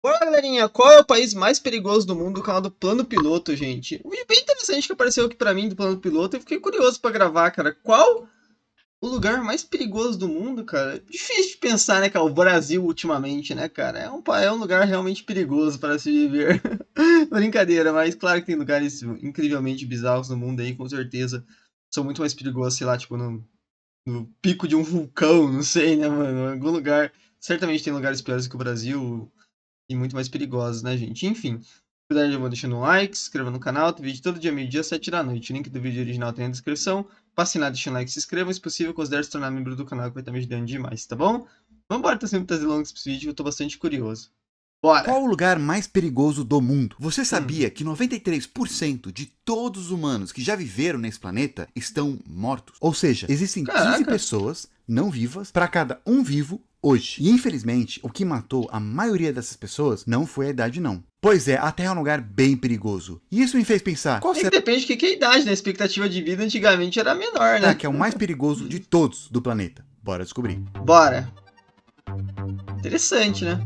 Bora, galerinha, qual é o país mais perigoso do mundo? O canal do Plano Piloto, gente. Um vídeo bem interessante que apareceu aqui pra mim do Plano Piloto e fiquei curioso pra gravar, cara. Qual o lugar mais perigoso do mundo, cara? Difícil de pensar, né, cara? O Brasil, ultimamente, né, cara? É um lugar realmente perigoso para se viver. Brincadeira, mas claro que tem lugares incrivelmente bizarros no mundo aí, com certeza. São muito mais perigosos, sei lá, tipo, no pico de um vulcão, não sei, né, mano? Em algum lugar. Certamente tem lugares piores que o Brasil e muito mais perigosos, né, gente? Enfim, se puder, já vou deixando um like, se inscreva no canal, tem vídeo todo dia, meio-dia, 7 da noite. O link do vídeo original tem na descrição. Passe lá, deixa um like, se inscreva, se possível, considere se tornar membro do canal, que vai estar me ajudando demais, tá bom? Vambora, tá sempre trazer longos pra esse vídeo, eu tô bastante curioso. Bora! Qual o lugar mais perigoso do mundo? Você Hum, sabia que 93% de todos os humanos que já viveram nesse planeta estão mortos? Ou seja, existem 15 caraca! pessoas não vivas para cada um vivo hoje. E infelizmente, o que matou a maioria dessas pessoas não foi a idade não. Pois é, a Terra é um lugar bem perigoso. E isso me fez pensar, qual É que será depende do que é a idade, né? A expectativa de vida antigamente era menor, né? que é o mais perigoso de todos do planeta? Bora descobrir. Bora! Interessante, né?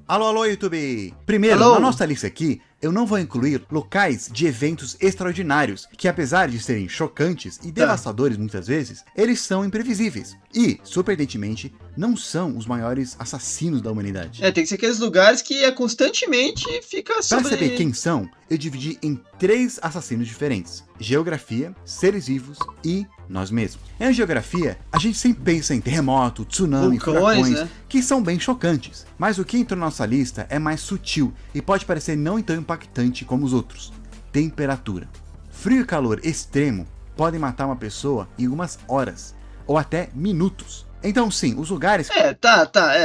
Alô, alô, YouTube! Primeiro, Alô? na nossa lista aqui, eu não vou incluir locais de eventos extraordinários, que apesar de serem chocantes e devastadores muitas vezes, eles são imprevisíveis. E, surpreendentemente, não são os maiores assassinos da humanidade. É, tem que ser aqueles lugares que constantemente fica Para sobre... saber quem são, eu dividi em 3 assassinos diferentes: geografia, seres vivos e nós mesmos. Em geografia, a gente sempre pensa em terremoto, tsunami, Vulcões, furacões, né? que são bem chocantes. Mas o que entrou na nossa lista é mais sutil e pode parecer não tão impactante como os outros: temperatura. Frio e calor extremo podem matar uma pessoa em algumas horas, ou até minutos. Então sim, os lugares...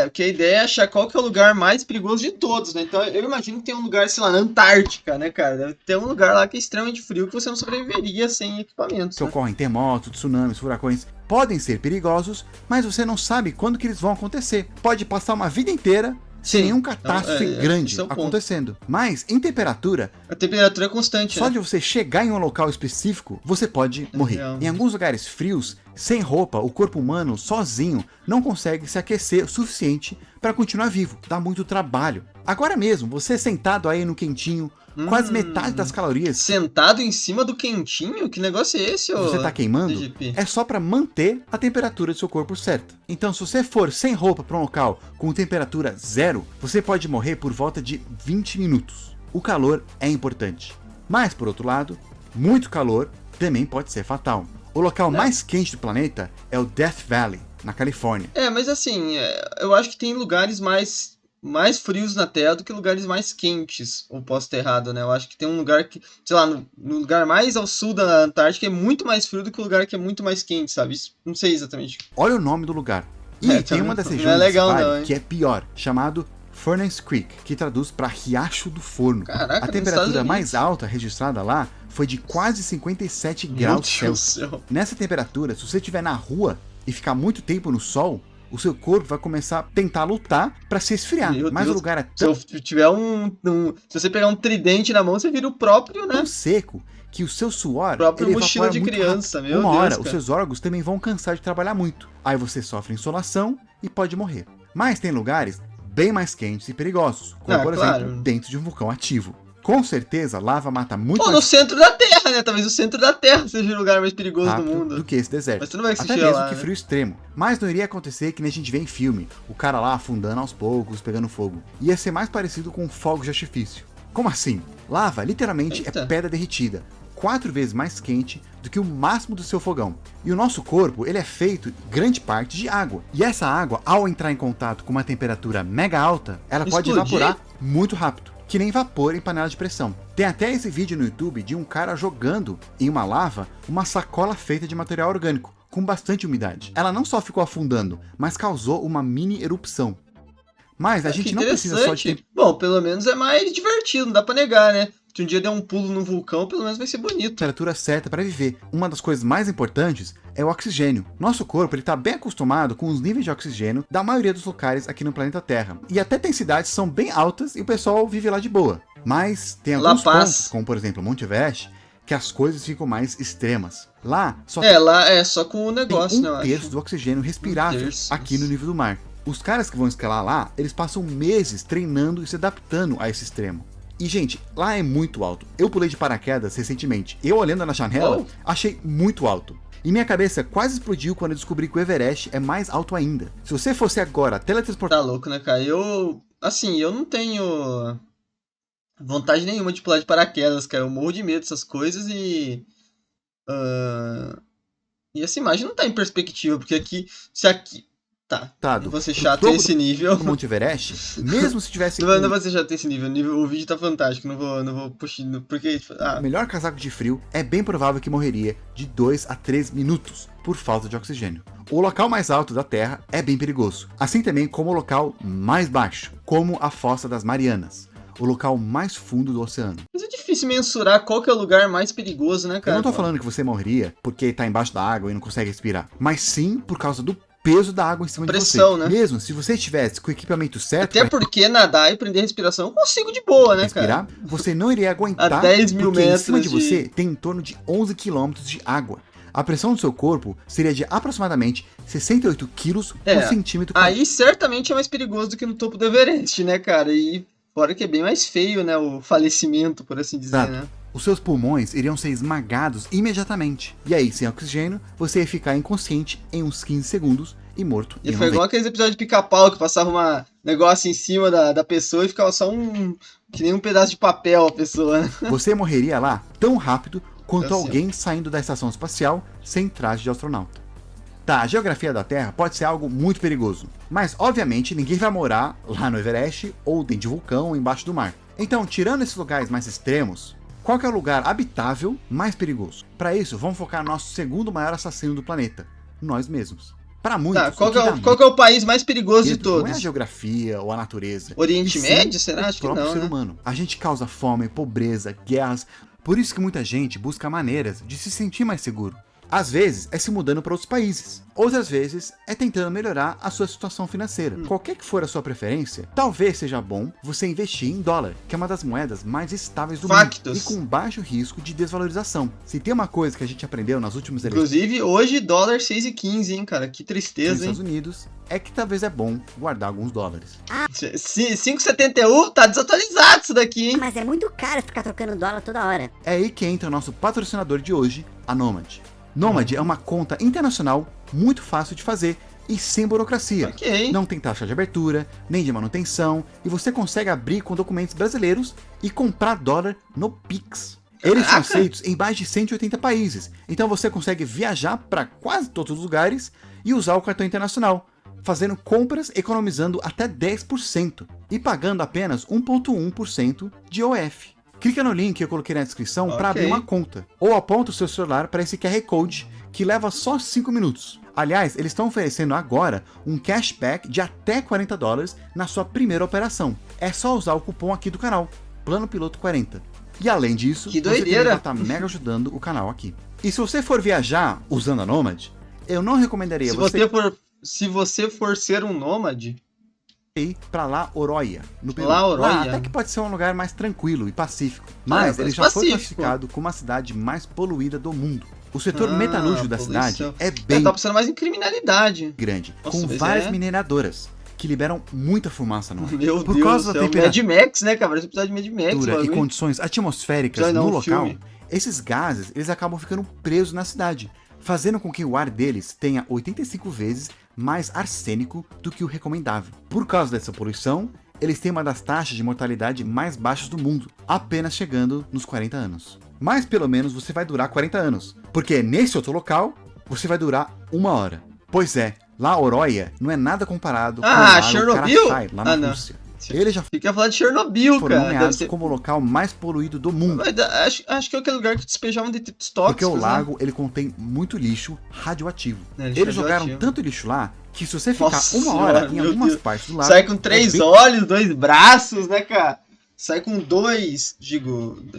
Porque a ideia é achar qual que é o lugar mais perigoso de todos, né? Então eu imagino que tem um lugar, sei lá, na Antártica, né, cara? Deve ter um lugar lá que é extremamente frio que você não sobreviveria sem equipamentos, que né? ocorrem terremotos, tsunamis, furacões, podem ser perigosos, mas você não sabe quando que eles vão acontecer. Pode passar uma vida inteira sem Sim. nenhum Então, catástrofe esse grande é o ponto. acontecendo. Mas em temperatura, A temperatura é constante, só né? de você chegar em um local específico, você pode morrer. Realmente. Em alguns lugares frios, sem roupa, o corpo humano sozinho não consegue se aquecer o suficiente para continuar vivo. Dá muito trabalho. Agora mesmo, você sentado aí no quentinho, quase metade das calorias Sentado em cima do quentinho? Que negócio é esse, ô? você está queimando, DGP? é só para manter a temperatura do seu corpo certa. Então, se você for sem roupa para um local com temperatura 0, você pode morrer por volta de 20 minutos. O calor é importante. Mas, por outro lado, muito calor também pode ser fatal. O local mais quente do planeta é o Death Valley, na Califórnia. Mas assim, eu acho que tem lugares mais frios na Terra do que lugares mais quentes. Ou posso estar errado, né? Eu acho que tem um lugar que, sei lá, no lugar mais ao sul da Antártica é muito mais frio do que o lugar que é muito mais quente, sabe? Isso, não sei exatamente. Olha o nome do lugar. E tem Também uma das não é regiões legal desse vale não, hein? que é pior, chamado Furnace Creek, que traduz para Riacho do Forno. Caraca, A nos temperatura Estados mais Unidos. alta registrada lá foi de quase 57 Meu graus Deus do Celsius. céu. Nessa temperatura, se você estiver na rua e ficar muito tempo no sol, o seu corpo vai começar a tentar lutar para se esfriar. Meu Mas Deus. o lugar é Se eu tiver se você pegar um tridente na mão, você vira o próprio, né? tão seco que o seu suor Próprio ele mochila evapora de muito criança, rápido. meu Uma Deus, hora, os cara. seus órgãos também vão cansar de trabalhar muito. Aí você sofre insolação e pode morrer. Mas tem lugares bem mais quentes e perigosos, como por Claro. exemplo, dentro de um vulcão ativo. Com certeza, lava mata muito Ou no mais centro da Terra, né? Talvez o centro da Terra seja o lugar mais perigoso do rápido mundo. do que esse deserto. Mas tu não vai Até assistir mesmo lá, que né? frio extremo. Mas não iria acontecer que nem a gente vê em filme, o cara lá afundando aos poucos, pegando fogo. Ia ser mais parecido com fogos de artifício. Como assim? Lava literalmente Eita. é pedra derretida, 4 vezes mais quente do que o máximo do seu fogão. E o nosso corpo, ele é feito grande parte de água. E essa água, ao entrar em contato com uma temperatura mega alta, ela pode Explodir? evaporar muito rápido, que nem vapor em panela de pressão. Tem até esse vídeo no YouTube de um cara jogando em uma lava uma sacola feita de material orgânico, com bastante umidade. Ela não só ficou afundando, mas causou uma mini erupção. Mas a gente Que não precisa só de interessante. Bom, pelo menos é mais divertido, não dá pra negar, né? Se um dia der um pulo no vulcão, pelo menos vai ser bonito. temperatura certa para viver. Uma das coisas mais importantes é o oxigênio. Nosso corpo está bem acostumado com os níveis de oxigênio da maioria dos locais aqui no planeta Terra. E até tem cidades que são bem altas e o pessoal vive lá de boa. Mas tem La alguns Paz. pontos, como por exemplo Monte Everest, que as coisas ficam mais extremas. Lá só Lá é só com o tem negócio, né? Eu 1/3 acho. do oxigênio respirável 1/3, aqui no nível do mar. Os caras que vão escalar lá, eles passam meses treinando e se adaptando a esse extremo. E, gente, lá é muito alto. Eu pulei de paraquedas recentemente. Eu, olhando na janela, achei muito alto. E minha cabeça quase explodiu quando eu descobri que o Everest é mais alto ainda. Se você fosse agora teletransportar... Tá louco, né, cara? Eu não tenho vontade nenhuma de pular de paraquedas, cara. Eu morro de medo dessas coisas e... E essa imagem não tá em perspectiva, porque se aqui... Tá, não vou ser chato esse nível. No Monte Everest, mesmo se tivesse... Não vou ser chato esse nível. O vídeo tá fantástico, não vou puxar... Porque... O melhor casaco de frio é bem provável que morreria de 2 a 3 minutos por falta de oxigênio. O local mais alto da Terra é bem perigoso, assim também como o local mais baixo, como a Fossa das Marianas, o local mais fundo do oceano. Mas é difícil mensurar qual que é o lugar mais perigoso, né, cara? Eu não tô falando que você morreria porque tá embaixo da água e não consegue respirar, mas sim por causa do peso da água em cima pressão, de você. Né? Mesmo se você estivesse com o equipamento certo... Até porque nadar e prender a respiração eu consigo de boa, né, respirar, cara? você não iria aguentar a 10 mil porque metros em cima de você tem em torno de 11 km de água. A pressão do seu corpo seria de aproximadamente 68 quilos por centímetro. Aí certamente é mais perigoso do que no topo do Everest, né, cara? E fora que é bem mais feio, né, o falecimento, por assim dizer, né? Os seus pulmões iriam ser esmagados imediatamente. E aí, sem oxigênio, você ia ficar inconsciente em uns 15 segundos e morto. E foi igual aqueles episódios de Pica-Pau que passava um negócio em cima da pessoa e ficava só que nem um pedaço de papel a pessoa, né? Você morreria lá tão rápido quanto alguém saindo da estação espacial sem traje de astronauta. Tá, a geografia da Terra pode ser algo muito perigoso, mas obviamente ninguém vai morar lá no Everest ou dentro de vulcão ou embaixo do mar. Então, tirando esses lugares mais extremos, qual que é o lugar habitável mais perigoso? Para isso, vamos focar no nosso segundo maior assassino do planeta, nós mesmos. Para muitos, qual que é o país mais perigoso de todos? Não é a geografia ou a natureza. Oriente Médio, será? Acho que não, ser humano. A gente causa fome, pobreza, guerras. Por isso que muita gente busca maneiras de se sentir mais seguro. Às vezes é se mudando para outros países. Outras vezes é tentando melhorar a sua situação financeira. Qualquer que for a sua preferência, talvez seja bom você investir em dólar, que é uma das moedas mais estáveis do mundo e com baixo risco de desvalorização. Se tem uma coisa que a gente aprendeu nas últimas eleições... Inclusive, hoje dólar 6,15, hein, cara? Que tristeza, nos Estados Unidos, é que talvez é bom guardar alguns dólares. 5,71? Tá desatualizado isso daqui, hein? Mas é muito caro ficar trocando dólar toda hora. É aí que entra o nosso patrocinador de hoje, a Nomad. Nomad é uma conta internacional muito fácil de fazer e sem burocracia. Não tem taxa de abertura, nem de manutenção, e você consegue abrir com documentos brasileiros e comprar dólar no Pix. Eles são aceitos em mais de 180 países, então você consegue viajar para quase todos os lugares e usar o cartão internacional, fazendo compras economizando até 10% e pagando apenas 1,1% de OF. Clica no link que eu coloquei na descrição para abrir uma conta. Ou aponta o seu celular para esse QR Code, que leva só 5 minutos. Aliás, eles estão oferecendo agora um cashback de até $40 na sua primeira operação. É só usar o cupom aqui do canal, Plano Piloto 40. E além disso, você também vai estar mega ajudando o canal aqui. E se você for viajar usando a Nomad, eu não recomendaria Se você for ser um nômade... ir para La Oroya, no Peru. Lá até que pode ser um lugar mais tranquilo e pacífico, mas ele já foi classificado como a cidade mais poluída do mundo. O setor metalúrgico da cidade é bem tá pensando mais em criminalidade grande, com várias mineradoras que liberam muita fumaça no ar. Meu Por Deus causa do da céu, Mad Max, né, cara? Parece um episódio de Mad Max. E condições atmosféricas no local, esses gases eles acabam ficando presos na cidade, fazendo com que o ar deles tenha 85 vezes mais arsênico do que o recomendável. Por causa dessa poluição, eles têm uma das taxas de mortalidade mais baixas do mundo, apenas chegando nos 40 anos. Mas pelo menos você vai durar 40 anos, porque nesse outro local, você vai durar 1 hora. Pois é, La Oroya não é nada comparado com o Chernobyl? Karachay, lá na Rússia. Ele já fica falando de Chernobyl, foram nomeados como o local mais poluído do mundo. Acho que é aquele lugar que despejavam detritos tóxicos. Porque o lago ele contém muito lixo radioativo. Eles jogaram tanto lixo lá que se você ficar 1 hora em algumas partes do lago... Sai com 3 olhos, 2 braços, né, cara? Sai com 2,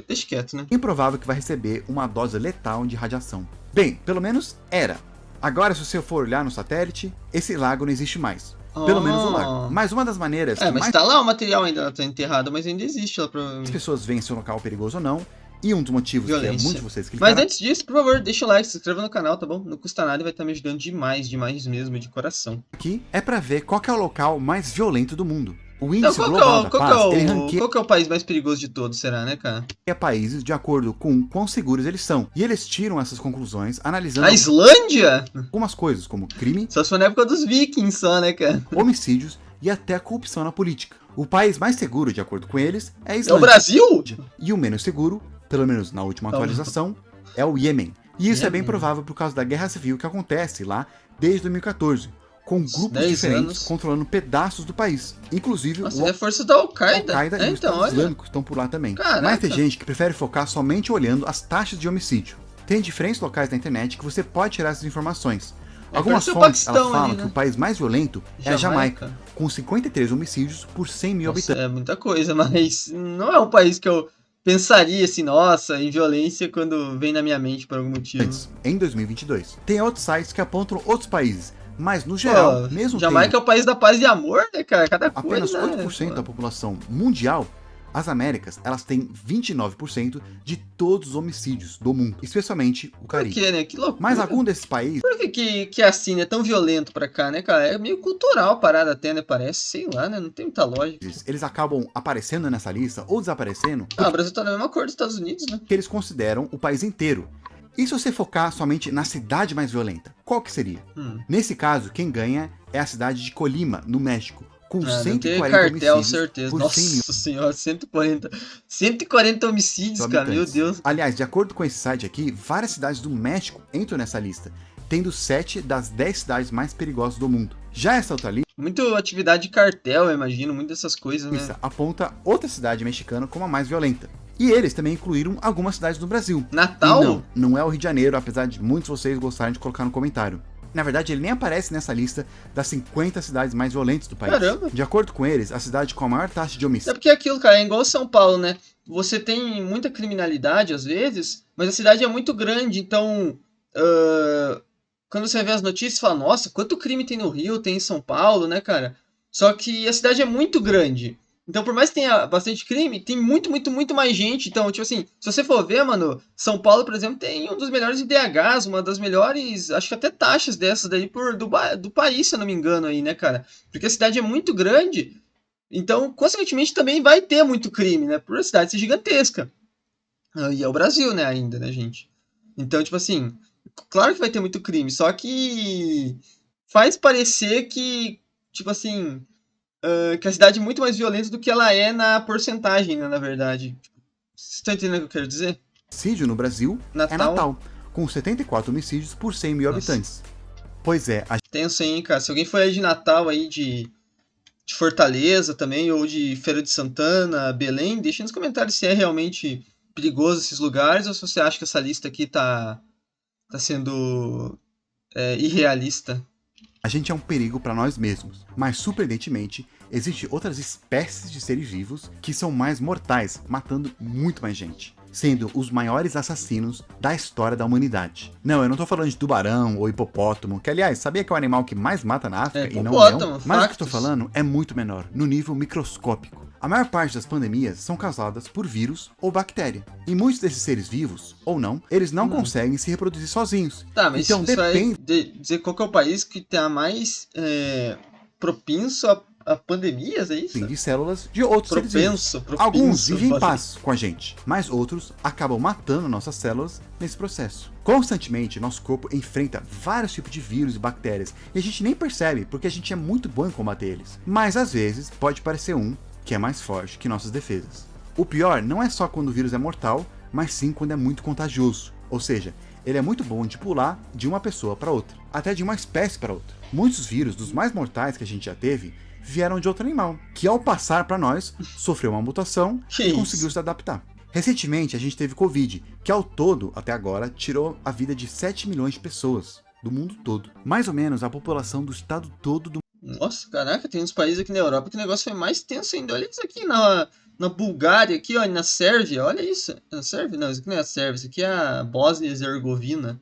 deixa quieto, né? Improvável que vai receber uma dose letal de radiação. Bem, pelo menos era. Agora, se você for olhar no satélite, esse lago não existe mais. Pelo menos o lago. Mas uma das maneiras... mas tá lá o material ainda, tá enterrado, mas ainda existe lá, provavelmente. As pessoas veem se o local perigoso ou não, E um dos motivos que é Violência. muitos de vocês Mas clicaram antes disso, por favor, deixa o like, se inscreva no canal, tá bom? Não custa nada e vai estar me ajudando demais, demais mesmo, de coração. aqui é pra ver qual que é o local mais violento do mundo. O Então, índice global da paz, ele ranqueia qual que é o país mais perigoso de todos, será, né, cara? países de acordo com quão seguros eles são. E eles tiram essas conclusões analisando A Islândia? algumas coisas, como crime, Só se for na época dos vikings só, né, cara? homicídios e até a corrupção na política. O país mais seguro, de acordo com eles, é a É o Islândia. Brasil? E o menos seguro, pelo menos na última atualização, é o Iêmen. E isso é bem Iêmen. provável por causa da guerra civil que acontece lá desde 2014, com grupos 10 diferentes anos. controlando pedaços do país. Inclusive Nossa, o é força da Al-Qaeda. Al-Qaeda e o Então, Estado olha. Islâmico estão por lá também. Caraca. Mas tem gente que prefere focar somente olhando as taxas de homicídio. Tem diferentes locais na internet que você pode tirar essas informações. Algumas parece o fontes Paquistão elas falam ali, né? que o país mais violento é a Jamaica, com 53 homicídios por 100 mil Nossa, habitantes. é muita coisa, mas não é um país que eu pensaria assim, nossa, em violência quando vem na minha mente por algum motivo. Em 2022. Tem outros sites que apontam outros países, mas no geral, Pô, mesmo Jamaica é o país da paz e amor, né, cara? Cada apenas coisa. 8% né? da população mundial, as Américas, elas têm 29% de todos os homicídios do mundo, especialmente o Por Caribe. quê, né? Que loucura. Mas algum desses países, Por que é assim, é tão violento pra cá, né, cara? É meio cultural a parada até, né? Parece, sei lá, né? Não tem muita lógica. eles acabam aparecendo nessa lista ou desaparecendo Ah, o Brasil tá na mesma cor dos Estados Unidos, né? porque eles consideram o país inteiro. E se você focar somente na cidade mais violenta, qual que seria? Nesse caso, quem ganha é a cidade de Colima, no México, com Deve 140 cartel, homicídios certeza. por 100 mil Nossa senhora, 140 homicídios, cara, meu habitantes. Deus. Aliás, de acordo com esse site aqui, várias cidades do México entram nessa lista, tendo 7 das 10 cidades mais perigosas do mundo. Já essa outra Muito atividade de cartel, eu imagino, muitas dessas coisas, né? lista aponta outra cidade mexicana como a mais violenta. E eles também incluíram algumas cidades do Brasil. Natal? E não é o Rio de Janeiro, apesar de muitos de vocês gostarem de colocar no comentário. Na verdade, ele nem aparece nessa lista das 50 cidades mais violentas do país. Caramba. De acordo com eles, a cidade com a maior taxa de É homicídio porque é aquilo, cara, é igual São Paulo, né? Você tem muita criminalidade às vezes, mas a cidade é muito grande, então quando você vê as notícias, você fala, nossa, quanto crime tem no Rio, tem em São Paulo, né, cara? Só que a cidade é muito grande. Então, por mais que tenha bastante crime, tem muito, muito, muito mais gente. Então, tipo assim, se você for ver, mano, São Paulo, por exemplo, tem um dos melhores IDHs, uma das melhores, acho que até taxas dessas daí do país, se eu não me engano aí, né, cara? Porque a cidade é muito grande, então, consequentemente, também vai ter muito crime, né? Por a cidade ser gigantesca. E é o Brasil, né, ainda, né, gente? Então, tipo assim, claro que vai ter muito crime, só que faz parecer que, tipo assim, que a cidade é muito mais violenta do que ela é na porcentagem, né, na verdade. Vocês estão entendendo o que eu quero dizer? no Brasil é Natal. Natal, com 74 homicídios por 100 mil Nossa. habitantes. Pois é, a Tenso, hein, cara? Se alguém for aí de Natal aí, de Fortaleza também, ou de Feira de Santana, Belém, deixa nos comentários se é realmente perigoso esses lugares, ou se você acha que essa lista aqui tá sendo irrealista. A gente é um perigo para nós mesmos, mas surpreendentemente, existem outras espécies de seres vivos que são mais mortais, matando muito mais gente, sendo os maiores assassinos da história da humanidade. Não, eu não tô falando de tubarão ou hipopótamo, que aliás, sabia que é o animal que mais mata na África e não o hipopótamo, leão? Mas o que eu tô factos. falando é muito menor, no nível microscópico. A maior parte das pandemias são causadas por vírus ou bactéria. E muitos desses seres vivos, ou não, eles não conseguem se reproduzir sozinhos. Tá, mas Então isso depende aí dizer qual que é o país que tem a mais propenso a pandemias, é isso? de células de outros seres vivos. Propenso. Alguns vivem em pode- paz com a gente, mas outros acabam matando nossas células nesse processo. Constantemente, nosso corpo enfrenta vários tipos de vírus e bactérias, e a gente nem percebe porque a gente é muito bom em combater eles. Mas às vezes pode parecer um que é mais forte que nossas defesas. O pior não é só quando o vírus é mortal, mas sim quando é muito contagioso. Ou seja, ele é muito bom de pular de uma pessoa para outra, até de uma espécie para outra. Muitos vírus, dos mais mortais que a gente já teve, vieram de outro animal, que ao passar para nós, sofreu uma mutação Que e isso? conseguiu se adaptar. Recentemente a gente teve Covid, que ao todo, até agora, tirou a vida de 7 milhões de pessoas, do mundo todo. Mais ou menos a população do estado todo do Nossa, caraca, tem uns países aqui na Europa que o negócio foi mais tenso ainda. Olha isso aqui na Bulgária, aqui, ó, na Sérvia, olha isso. É na Sérvia? Não, isso aqui não é a Sérvia, isso aqui é a Bósnia e Herzegovina.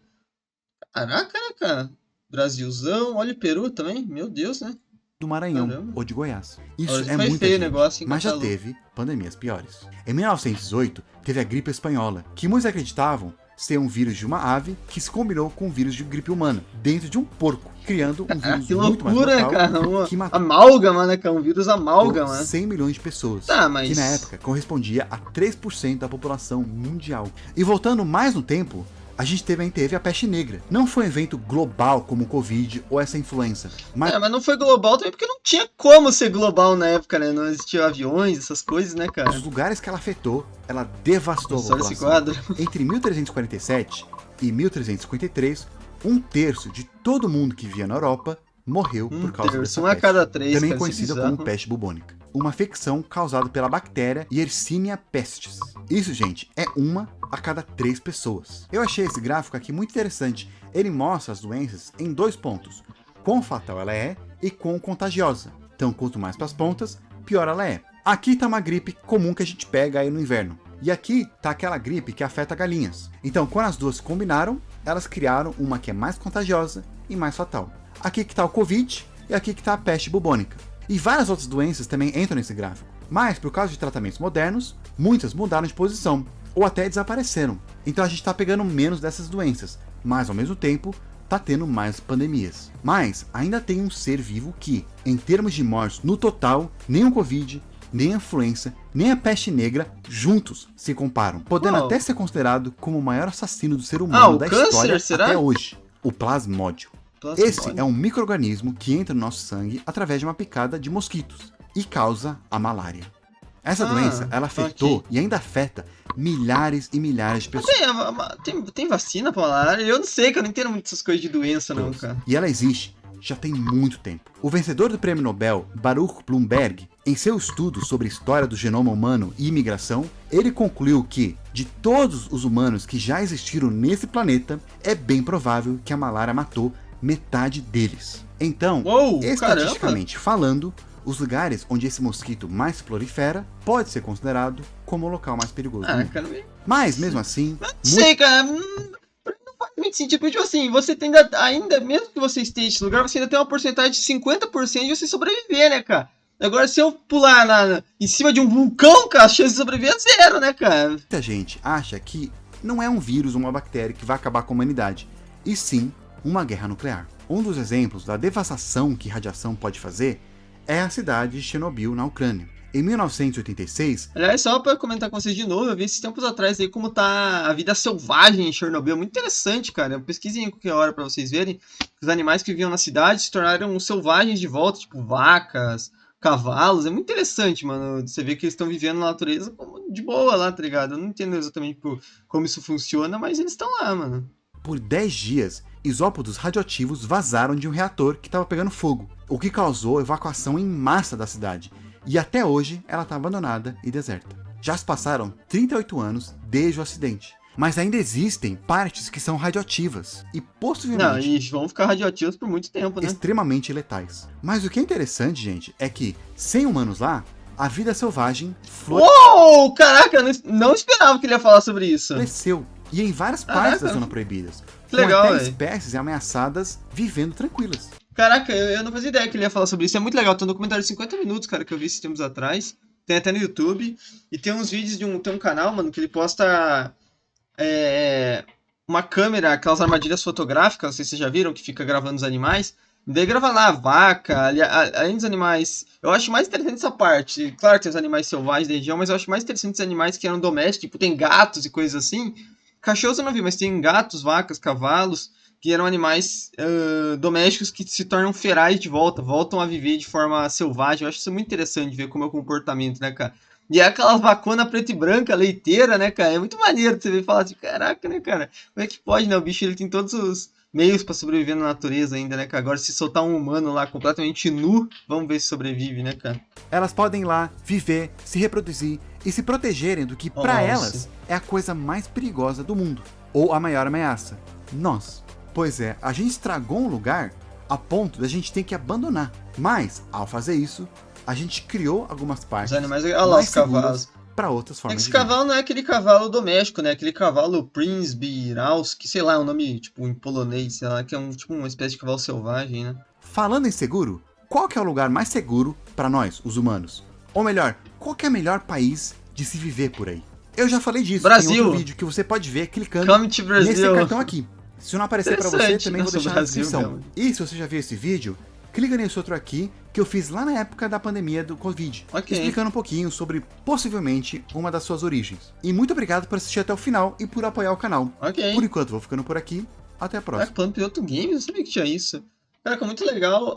Caraca, né, cara? Brasilzão, olha o Peru também, meu Deus, né? do Maranhão Caramba. ou de Goiás. Isso Hoje é foi muita feio o gente, negócio, hein, mas já Catalu? teve pandemias piores. Em 1918, teve a gripe espanhola, que muitos acreditavam ser um vírus de uma ave que se combinou com um vírus de gripe humana, dentro de um porco, criando um vírus Que muito mais loucura, mortal cara. que matou Amálgama, né, cara? Um vírus amálgama, né? 100 milhões de pessoas, Tá, mas... que na época correspondia a 3% da população mundial. E voltando mais no tempo, a gente teve a peste negra. Não foi um evento global como o Covid ou essa influenza, mas Mas não foi global também porque não tinha como ser global na época, né? Não existiam aviões, essas coisas, né, cara? os lugares que ela afetou, ela devastou a Só esse população. quadro. Entre 1347 e 1353, um terço de todo mundo que vivia na Europa morreu por causa dessa Um a peste, cada 3, também cara, conhecida isso é como bizarro. peste bubônica, uma infecção causada pela bactéria Yersinia pestis. Isso, gente, é uma a cada 3 pessoas. Eu achei esse gráfico aqui muito interessante. Ele mostra as doenças em 2 pontos: quão fatal ela é e quão contagiosa. Então, quanto mais para as pontas, pior ela é. Aqui tá uma gripe comum que a gente pega aí no inverno. E aqui tá aquela gripe que afeta galinhas. Então, quando as duas se combinaram, elas criaram uma que é mais contagiosa e mais fatal. Aqui que tá o Covid e aqui que tá a peste bubônica. E várias outras doenças também entram nesse gráfico. Mas, por causa de tratamentos modernos, muitas mudaram de posição ou até desapareceram. Então a gente tá pegando menos dessas doenças, mas ao mesmo tempo tá tendo mais pandemias. Mas ainda tem um ser vivo que, em termos de mortes no total, nem o Covid, nem a influenza, nem a peste negra juntos se comparam, podendo Uau. até ser considerado como o maior assassino do ser humano o da câncer, história será? até hoje, o plasmódio. Esse é um micro-organismo que entra no nosso sangue através de uma picada de mosquitos e causa a malária. Essa doença, ela afetou e ainda afeta milhares e milhares de pessoas. Tem vacina pra malária? Eu não sei, cara. Eu não entendo muito essas coisas de doença, não, cara. E ela existe já tem muito tempo. O vencedor do prêmio Nobel, Baruch Blumberg, em seu estudo sobre a história do genoma humano e imigração, ele concluiu que, de todos os humanos que já existiram nesse planeta, é bem provável que a malária matou metade deles. Então, estatisticamente falando, os lugares onde esse mosquito mais prolifera pode ser considerado como o local mais perigoso do mundo. Mas, mesmo assim... Não sei, cara... Não faz muito sentido, porque, tipo assim, você tem ainda, mesmo que você esteja nesse lugar, você ainda tem uma porcentagem de 50% de você sobreviver, né, cara? Agora, se eu pular em cima de um vulcão, cara, a chance de sobreviver é 0, né, cara? Muita gente acha que não é um vírus ou uma bactéria que vai acabar com a humanidade, e sim uma guerra nuclear. Um dos exemplos da devastação que radiação pode fazer é a cidade de Chernobyl, na Ucrânia. Em 1986... Aliás, só pra comentar com vocês de novo, eu vi esses tempos atrás aí como tá a vida selvagem em Chernobyl. Muito interessante, cara. Pesquisem em qualquer hora pra vocês verem. Os animais que viviam na cidade se tornaram selvagens de volta, tipo vacas, cavalos. É muito interessante, mano. Você vê que eles estão vivendo na natureza de boa lá, tá ligado? Eu não entendo exatamente como isso funciona, mas eles estão lá, mano. Por 10 dias, isópodos radioativos vazaram de um reator que estava pegando fogo, o que causou evacuação em massa da cidade. E até hoje ela está abandonada e deserta. Já se passaram 38 anos desde o acidente, mas ainda existem partes que são radioativas e possivelmente vão ficar radioativas por muito tempo, né? Extremamente letais. Mas o que é interessante, gente, é que sem humanos lá, a vida selvagem Uou! Caraca, eu não esperava que ele ia falar sobre isso. Floresceu. E em várias partes da zona proibidas. Que legal, com até espécies ameaçadas vivendo tranquilas. Caraca, eu não fazia ideia que ele ia falar sobre isso. É muito legal. Tem um documentário de 50 minutos, cara, que eu vi esses tempos atrás. Tem até no YouTube. E tem uns vídeos tem um canal, mano, que ele posta uma câmera, aquelas armadilhas fotográficas, não sei se vocês já viram, que fica gravando os animais. E daí grava lá a vaca, além dos animais. Eu acho mais interessante essa parte. Claro que tem os animais selvagens da região, mas eu acho mais interessante os animais que eram domésticos. Tipo, tem gatos e coisas assim. Cachorros eu não vi, mas tem gatos, vacas, cavalos, que eram animais domésticos que se tornam ferais de volta, voltam a viver de forma selvagem. Eu acho isso muito interessante, ver como é o comportamento, né, cara? E é aquelas vaconas preta e branca, leiteira, né, cara? É muito maneiro você ver e falar assim, caraca, né, cara? Como é que pode, né? O bicho, ele tem todos os meios pra sobreviver na natureza ainda, né, cara? Agora, se soltar um humano lá completamente nu, vamos ver se sobrevive, né, cara? Elas podem ir lá viver, se reproduzir e se protegerem do que, pra elas, é a coisa mais perigosa do mundo. Ou a maior ameaça. Nós. Pois é, a gente estragou um lugar a ponto da gente ter que abandonar. Mas, ao fazer isso, a gente criou algumas partes os animais, olha lá, os cavalos. Para outras formas Esse cavalo não é aquele cavalo doméstico, né? Aquele cavalo Przeworski, sei lá, é um nome tipo em polonês, sei lá, que é tipo uma espécie de cavalo selvagem, né? Falando em seguro, qual que é o lugar mais seguro para nós, os humanos? Ou melhor, qual que é o melhor país de se viver por aí? Eu já falei disso, Brasil. tem outro vídeo que você pode ver clicando Come to nesse Brasil. cartão aqui. Se não aparecer para você, Interessante. também vou Nossa, deixar na Brasil descrição. mesmo. E se você já viu esse vídeo, clica nesse outro aqui que eu fiz lá na época da pandemia do Covid, Ok. explicando um pouquinho sobre possivelmente uma das suas origens. E muito obrigado por assistir até o final e por apoiar o canal. Ok. Por enquanto, vou ficando por aqui. Até a próxima. Caraca, Plano Piloto Games, eu sabia que tinha isso. Caraca, muito legal.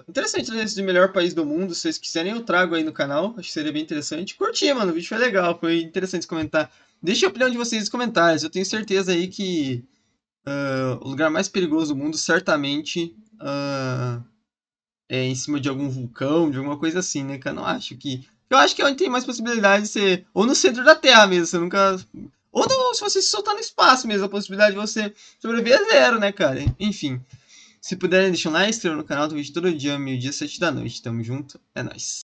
Interessante esse de melhor país do mundo. Se vocês quiserem, eu trago aí no canal. Acho que seria bem interessante. Curti, mano. O vídeo foi legal. Foi interessante comentar. Deixa a opinião de vocês nos comentários. Eu tenho certeza aí que o lugar mais perigoso do mundo certamente é em cima de algum vulcão, de alguma coisa assim, né, cara? Eu acho que é onde tem mais possibilidade de ser. Ou no centro da Terra mesmo. Você nunca. Ou se você se soltar no espaço mesmo, a possibilidade de você sobreviver é zero, né, cara? Enfim. Se puderem, deixa um like, se inscrevam no canal, do vídeo todo dia, meio-dia, 7 da noite. Tamo junto, é nóis.